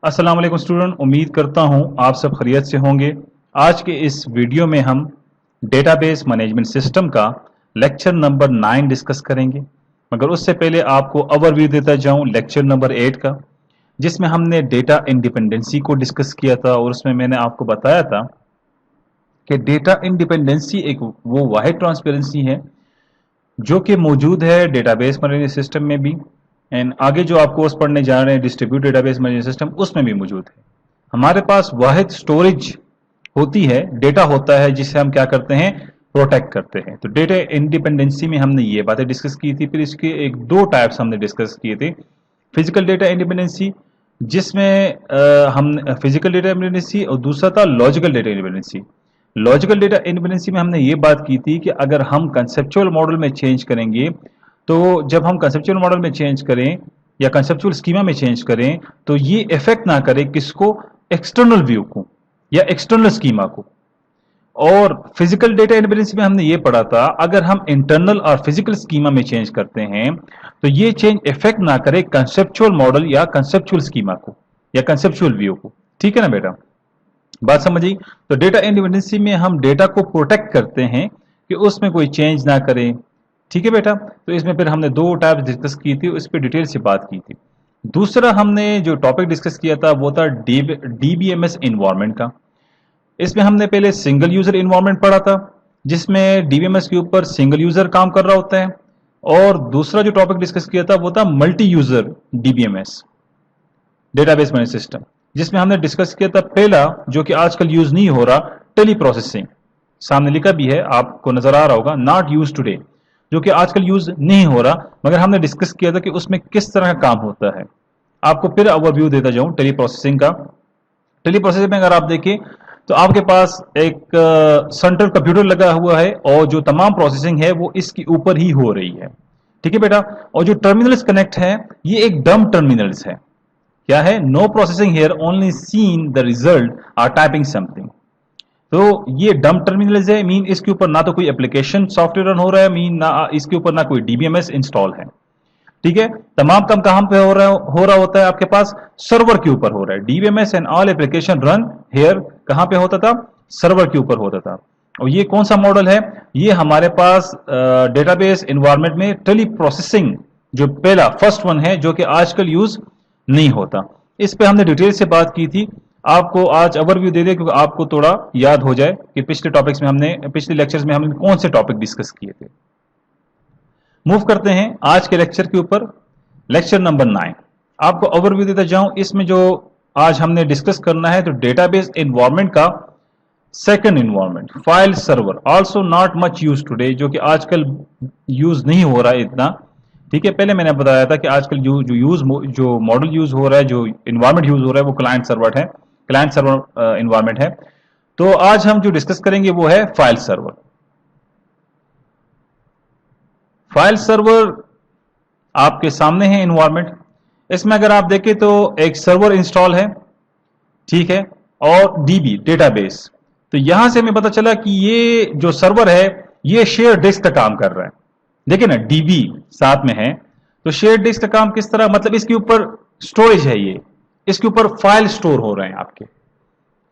अस्सलाम वालेकुम स्टूडेंट, उम्मीद करता हूं आप सब खैरियत से होंगे। आज के इस वीडियो में हम डेटाबेस मैनेजमेंट सिस्टम का लेक्चर नंबर 9 डिस्कस करेंगे। मगर उससे पहले आपको ओवरव्यू देता जाऊं लेक्चर नंबर 8 का, जिसमें हमने डेटा इंडिपेंडेंसी को डिस्कस किया था और उसमें मैंने आपको बताया था कि डेटा इंडिपेंडेंसी एक वो वाहिद ट्रांसपेरेंसी है जो कि मौजूद है डेटाबेस मैनेजमेंट सिस्टम में भी, एंड आगे जो आप कोर्स पढ़ने जा रहे हैं डिस्ट्रीब्यूट डेटाबेस मैनेजमेंट सिस्टम, उसमें भी मौजूद है। हमारे पास वाहिद स्टोरेज होती है, डेटा होता है जिसे हम क्या करते हैं, प्रोटेक्ट करते हैं। तो डेटा इंडिपेंडेंसी में हमने ये बातें डिस्कस की थी। फिर इसके एक दो टाइप्स हमने डिस्कस किए थे। फिजिकल डेटा इंडिपेंडेंसी, जिसमें हम फिजिकल डेटा इंडिपेंडेंसी, और दूसरा था logical data independency. Logical data independency में हमने ये बात की थी कि अगर हम कंसेप्चुअल मॉडल में चेंज करेंगे, तो जब हम कंसेप्चुअल मॉडल में चेंज करें या कंसेप्चुअल स्कीमा में चेंज करें तो ये इफेक्ट ना करे किसको, एक्सटर्नल व्यू को या एक्सटर्नल स्कीमा को। और फिजिकल डेटा इंडिपेंडेंसी में हमने ये पढ़ा था अगर हम इंटरनल और फिजिकल स्कीमा में चेंज करते हैं तो ये चेंज इफेक्ट ना करे कंसेप्चुअल मॉडल या कंसेप्चुअल स्कीमा को या कंसेप्चुअल व्यू को। ठीक है ना बेटा, बात समझ आई। तो डेटा इंडिपेंडेंसी में हम डेटा को प्रोटेक्ट करते हैं कि उसमें कोई चेंज ना करें। ठीक है बेटा, तो इसमें फिर हमने दो टाइप डिस्कस की थी, उस पर डिटेल से बात की थी। दूसरा हमने जो टॉपिक डिस्कस किया था वो था डीबीएमएस इन्वायरमेंट का। इसमें हमने पहले सिंगल यूजर इन्वायरमेंट पढ़ा था, जिसमें डीबीएमएस के ऊपर सिंगल यूजर काम कर रहा होता है। और दूसरा जो टॉपिक डिस्कस किया था वो था multi user DBMS, database management system, जिसमें हमने डिस्कस किया था पहला जो कि आजकल यूज नहीं हो रहा, टेली प्रोसेसिंग। सामने लिखा भी है, आपको नजर आ रहा होगा, नॉट यूज टुडे, जो कि आजकल यूज नहीं हो रहा, मगर हमने डिस्कस किया था कि उसमें किस तरह का काम होता है। आपको फिर ओवरव्यू देता जाऊं टेली प्रोसेसिंग का। टेली प्रोसेसिंग में अगर आप देखें तो आपके पास एक सेंट्रल कंप्यूटर लगा हुआ है और जो तमाम प्रोसेसिंग है वो इसके ऊपर ही हो रही है। ठीक है बेटा, और जो टर्मिनल्स कनेक्ट है ये एक डम टर्मिनल्स है। क्या है, no processing here, only seen the result are typing something. तो ये डम टर्मिनल्स है, मीन इसके ऊपर ना तो कोई एप्लीकेशन सॉफ्टवेयर रन हो रहा है, मीन ना इसके ऊपर ना कोई डीबीएमएस इंस्टॉल है। ठीक है, तमाम काम कहां पे हो रहा होता है, आपके पास सर्वर के ऊपर हो रहा है। DBMS and all application run here कहां पे होता था, सर्वर के ऊपर होता था। और ये कौन सा मॉडल है, ये हमारे पास डेटाबेस एनवायरनमेंट में टेली प्रोसेसिंग जो पहला फर्स्ट वन है, जो कि आजकल यूज नहीं होता। इस पे हमने डिटेल से बात की थी। आपको आज ओवरव्यू दे दे क्योंकि आपको थोड़ा याद हो जाए कि पिछले टॉपिक्स में हमने, पिछले लेक्चर्स में हमने कौन से टॉपिक डिस्कस किए थे। मूव करते हैं आज के लेक्चर के ऊपर, लेक्चर नंबर 9। आपको ओवरव्यू देता जाऊं, इसमें जो आज हमने डिस्कस करना है तो डेटाबेस एनवायरनमेंट का second environment, file server, also not much use today, जो कि आजकल यूज नहीं हो रहा है इतना। ठीक है, पहले मैंने बताया था कि आजकल जो मॉडल यूज हो रहा है, जो एनवायरनमेंट यूज हो रहा है वो क्लाइंट सर्वर है, क्लाइंट सर्वर एनवायरनमेंट है। तो आज हम जो डिस्कस करेंगे वो है फाइल सर्वर। फाइल सर्वर आपके सामने है एनवायरनमेंट। इसमें अगर आप देखें तो एक सर्वर इंस्टॉल है, ठीक है, और डीबी डेटाबेस। तो यहां से हमें पता चला कि ये जो सर्वर है ये शेयर डिस्क का काम कर रहा है। देखिए ना, डीबी साथ में है, तो शेयर डिस्क का काम किस तरह, मतलब इसके ऊपर स्टोरेज है, ये इसके ऊपर फाइल स्टोर हो रहे हैं आपके।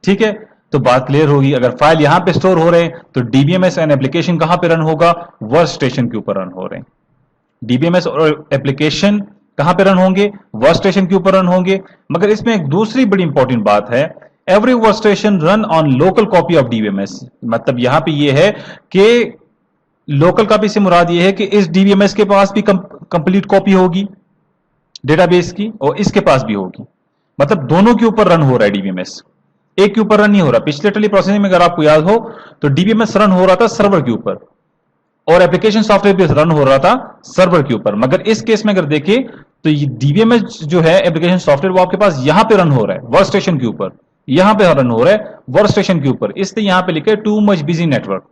ठीक है, तो बात क्लियर होगी। अगर फाइल यहां पे स्टोर हो रहे हैं तो डीबीएमएस एंड एप्लीकेशन कहां पे रन होगा, वर्क स्टेशन के ऊपर रन हो रहे हैं। डीबीएमएस और एप्लीकेशन कहां पे रन होंगे, वर्क स्टेशन के ऊपर रन होंगे। मगर इसमें एक दूसरी बड़ी इंपॉर्टेंट बात है, every work station run on local copy of DBMS. मतलब यहां पे ये है कि लोकल कॉपी से मुराद ये है कि इस डीबीएमएस के पास भी कंप्लीट कॉपी होगी डेटाबेस की और इसके पास भी होगी। मतलब दोनों के ऊपर रन हो रहा है डीबीएमएस, एक के ऊपर रन नहीं हो रहा। पिछले टेली प्रोसेसिंग में अगर आपको याद हो तो डीबीएमएस रन हो रहा था सर्वर के ऊपर और एप्लीकेशन सॉफ्टवेयर भी रन हो रहा था सर्वर के ऊपर। मगर इस केस में अगर देखें तो ये डीबीएमएस जो है एप्लीकेशन सॉफ्टवेयर वो आपके पास यहां पे रन हो रहा है वर्क स्टेशन के ऊपर, यहां पे रन हो रहा है वर्क स्टेशन के ऊपर, इसलिए यहां पे लिखा है टू मच बिजी नेटवर्क।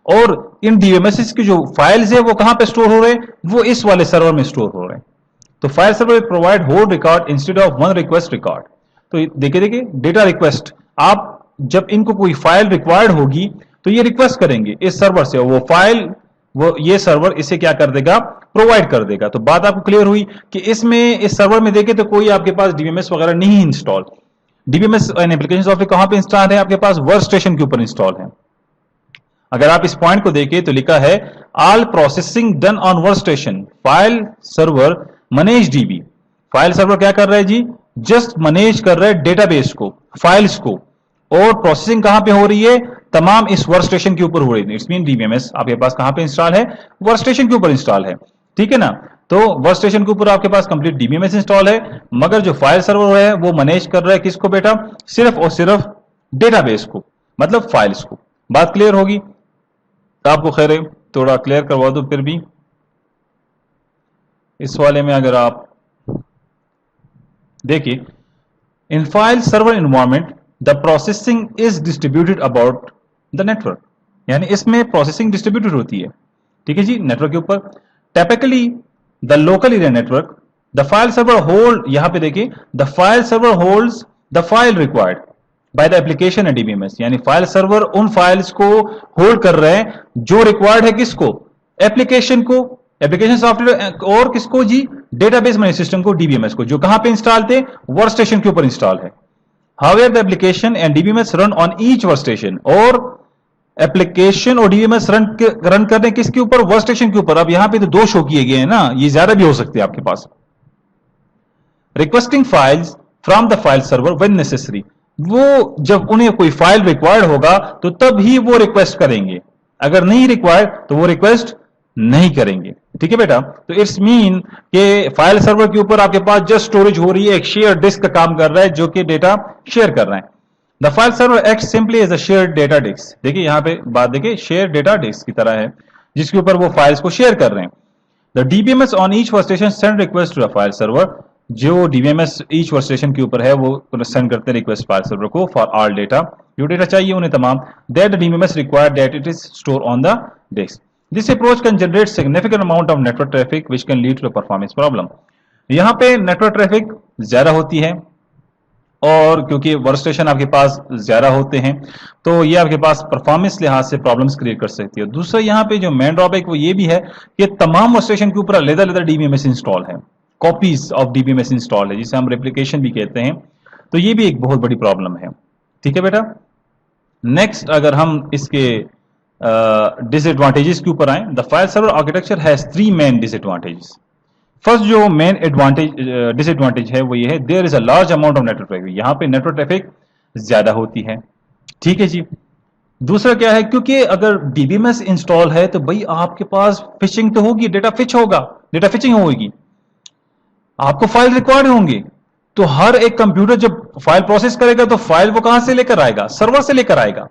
और इन डीबीएमएस की जो फाइल्स है वो कहां पे स्टोर हो रहे हैं, वो इस वाले सर्वर में स्टोर हो रहे हैं। तो file server provide whole record instead of one request record. तो देखिए डेटा रिक्वेस्ट, आप जब इनको कोई फाइल रिक्वायर्ड होगी तो ये रिक्वेस्ट करेंगे इस सर्वर से, वो फाइल वो ये सर्वर इसे क्या कर देगा, प्रोवाइड कर देगा। तो बात आपको क्लियर हुई कि इसमें इस सर्वर में देखें तो कोई आपके पास डीबीएमएस वगैरह नहीं install. DBMS and application software कहां पे इंस्टॉल है, आपके पास वर्क स्टेशन के ऊपर इंस्टॉल है। अगर आप इस पॉइंट को देखें तो लिखा है all processing done on work station, file server manage dB. File server क्या कर रहा है जी, जस्ट मैनेज कर रहा है डेटाबेस को, फाइल्स को, और प्रोसेसिंग कहां पे हो रही है, तमाम इस वर्क स्टेशन के ऊपर हो रही है। इट्स मीन डीबीएमएस आपके पास कहां पे इंस्टॉल है, वर्क स्टेशन के ऊपर इंस्टॉल है, ठीक है ना। तो वर्क स्टेशन के ऊपर आपके पास कंप्लीट डीबीएमएस इंस्टॉल है, मगर जो फाइल सर्वर है वो मैनेज कर रहा है किसको बेटा, सिर्फ और सिर्फ डेटाबेस को, मतलब फाइल्स को। बात क्लियर होगी आपको, खैर है थोड़ा क्लियर करवा दो फिर भी। इस वाले में अगर आप देखिए, in file server environment the processing is distributed about the network, यानी इसमें प्रोसेसिंग डिस्ट्रीब्यूटेड होती है, ठीक है जी, नेटवर्क के ऊपर। Typically the local area network, the file server hold, यहां पे देखिए, the file server holds the file required by the application and DBMS, यानी फाइल सर्वर उन फाइल्स को होल्ड कर रहे हैं जो रिक्वायर्ड है किसको, एप्लीकेशन को, एप्लीकेशन सॉफ्टवेयर, और किसको जी, डेटाबेस मैनेजमेंट सिस्टम को, डीबीएमएस को, जो कहां पे इंस्टॉल थे, वर्क स्टेशन के ऊपर इंस्टॉल है। However the application and DBMS run on each work station, और एप्लीकेशन और डीबीएमएस रन करने किसके ऊपर, वर्क स्टेशन के ऊपर। अब यहां पे तो दो शो किए गए हैं ना, ये ज्यादा भी हो सकते हैं आपके पास। Requesting files from the file server when necessary, वो जब उन्हें कोई फाइल रिक्वायर्ड होगा तो तब ही वो रिक्वेस्ट करेंगे, अगर नहीं रिक्वायर्ड तो वो रिक्वेस्ट नहीं करेंगे, ठीक है बेटा। तो इट्स मीन कि फाइल सर्वर के ऊपर आपके पास जस्ट स्टोरेज हो रही है, एक शेयर डिस्क का काम कर रहा है जो कि डेटा शेयर कर रहे हैं। The file server act simply as a share data disk, देखिए यहां पे बात देखिए, शेयर डेटा डिस्क की तरह है जिसके ऊपर वो फाइल्स को शेयर कर रहे हैं। The DBMS on each work station send request to the file server, जो डीबीएमएस ईच वर्क स्टेशन के ऊपर है वो सेंड करते हैं रिक्वेस्ट फाइल सर्वर को फॉर ऑल डेटा, जो डेटा चाहिए उन्हें तमाम, that the DBMS required that it is store on the disk. This approach can generate significant amount of network traffic which can lead to a performance problem. यहां पे network traffic ज्यादा होती है, और क्योंकि वर्क स्टेशन आपके पास ज्यादा होते हैं तो ये आपके पास परफॉर्मेंस लिहाज से प्रॉब्लम्स क्रिएट कर सकती है। दूसरा यहाँ पे जो मेन ड्रॉबैक वो ये भी है कि तमाम वर्क स्टेशन के ऊपर अलग-अलग डीबीएमएस इंस्टॉल है, कॉपीज ऑफ डीबीएमएस इंस्टॉल है, जिसे हम रेप्लिकेशन भी कहते हैं। तो ये भी एक बहुत बड़ी प्रॉब्लम है, ठीक है बेटा। नेक्स्ट अगर हम इसके डिसएडवांटेजेस के ऊपर आए, the file server architecture has 3 main disadvantages. First जो मेन डिसएडवांटेज है वो ये है, there is a large amount of network traffic, यहां पे नेटवर्क ट्रैफिक ज्यादा होती है, ठीक है जी। दूसरा क्या है, क्योंकि अगर डीबीएमएस इंस्टॉल है तो भाई आपके पास फिशिंग तो होगी, डेटा फिच होगा, डेटा फिचिंग होगी, आपको फाइल रिक्वायर्ड होंगे, तो हर एक कंप्यूटर जब फाइल प्रोसेस करेगा तो फाइल वो कहां से लेकर आएगा, सर्वर से लेकर आएगा,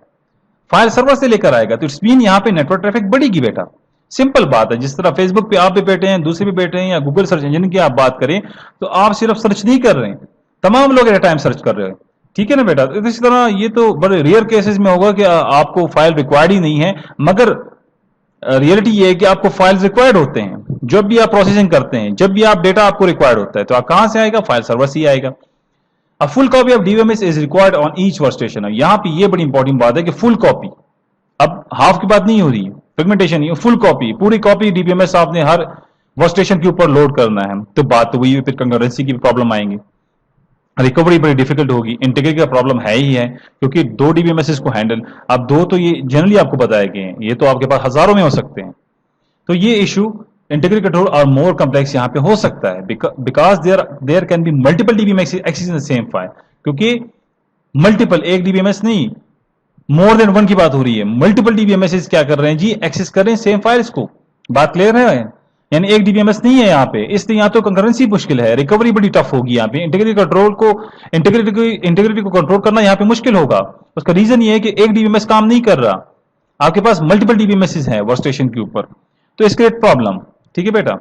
फाइल सर्वर से लेकर आएगा। तो इट्स मीन यहां पे नेटवर्क ट्रैफिक बढ़ेगी बेटा, सिंपल बात है। जिस तरह फेसबुक पे आप भी बैठे हैं, दूसरे भी बैठे हैं, या गूगल सर्च इंजन की आप बात करें तो आप सिर्फ सर्च नहीं कर रहे हैं, तमाम लोग एट अ टाइम सर्च कर रहे हैं, ठीक है ना बेटा। तो इसी तरह ये तो बड़े रेयर केसेस में होगा कि आपको फाइल रिक्वायर्ड ही नहीं है, मगर रियलिटी ये है कि आपको फाइल्स रिक्वायर्ड होते हैं, जब भी आप प्रोसेसिंग करते हैं, जब भी आप डेटा आपको रिक्वायर्ड होता है तो आप कहां से आएगा, फाइल सर्वर से ही आएगा। A full copy of DBMS is required on each workstation। यहां पे ये बड़ी इंपॉर्टेंट बात है कि फुल कॉपी, अब हाफ की बात नहीं हो रही है, फ्रेगमेंटेशन नहीं है, फुल कॉपी, पूरी कॉपी डीबीएमएस आपने हर वर्क स्टेशन के ऊपर लोड करना है। तो बात तो वही है, फिर कंकरेंसी की भी प्रॉब्लम आएंगी, रिकवरी बड़ी डिफिकल्ट होगी, इंटीग्रिटी का प्रॉब्लम है ही है, क्योंकि 2 डीबीएमएस को हैंडल, अब 2 तो ये जनरली आपको बताए गए हैं, ये तो आपके पास हजारों में हो सकते हैं। तो ये इशू इंटीग्रिटी कंट्रोल और मोर कॉम्प्लेक्स यहां पे हो सकता है, because there can be multiple DBMS access in the same file, क्योंकि मल्टीपल, एक डीबीएमएस नहीं, मोर देन 1 की बात हो रही है, मल्टीपल डीबीएमएस क्या कर रहे हैं जी, एक्सेस कर रहे हैं सेम फाइल्स को। बात क्लियर है, यानी एक डीबीएमएस नहीं है यहाँ पे, इसलिए यहाँ तो कंकरेंसी मुश्किल है, रिकवरी बड़ी टफ होगी यहाँ पे, इंटीग्रिटी को कंट्रोल करना यहाँ पे मुश्किल होगा। उसका रीजन ये है कि एक डीबीएमएस काम नहीं कर रहा, आपके पास मल्टीपल डीबीएमएस हैं वर्क स्टेशन के ऊपर, तो इसके प्रॉब्लम, ठीक है बेटा।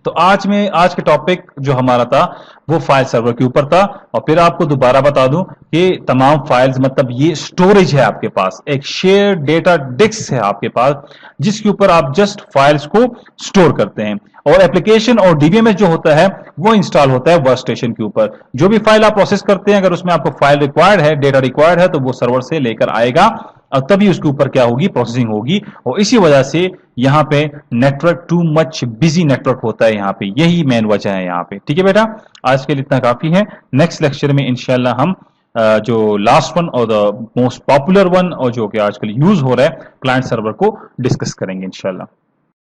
तो आज के टॉपिक जो हमारा था वो फाइल सर्वर के ऊपर था, और फिर आपको दोबारा बता दूं कि तमाम फाइल्स, मतलब ये स्टोरेज है आपके पास, एक शेयर डेटा डिस्क है आपके पास जिसके ऊपर आप जस्ट फाइल्स को स्टोर करते हैं, और एप्लीकेशन और डीबीएमएस जो होता है वो इंस्टॉल होता है वर्क स्टेशन के ऊपर। जो भी फाइल आप प्रोसेस करते हैं, अगर उसमें आपको फाइल रिक्वायर्ड है, डेटा रिक्वायर्ड है, तो वो सर्वर से लेकर आएगा और तभी उसके ऊपर क्या होगी, प्रोसेसिंग होगी, और इसी वजह से यहाँ पे network too much busy network होता है यहाँ पे, यही मेन वजह है यहाँ पे। ठीक है बेटा, आज के लिए इतना काफी है। नेक्स्ट लेक्चर में इंशाल्लाह हम जो लास्ट वन और द मोस्ट पॉपुलर वन और जो कि आजकल यूज हो रहा है क्लाइंट सर्वर को डिस्कस करेंगे इंशाल्लाह।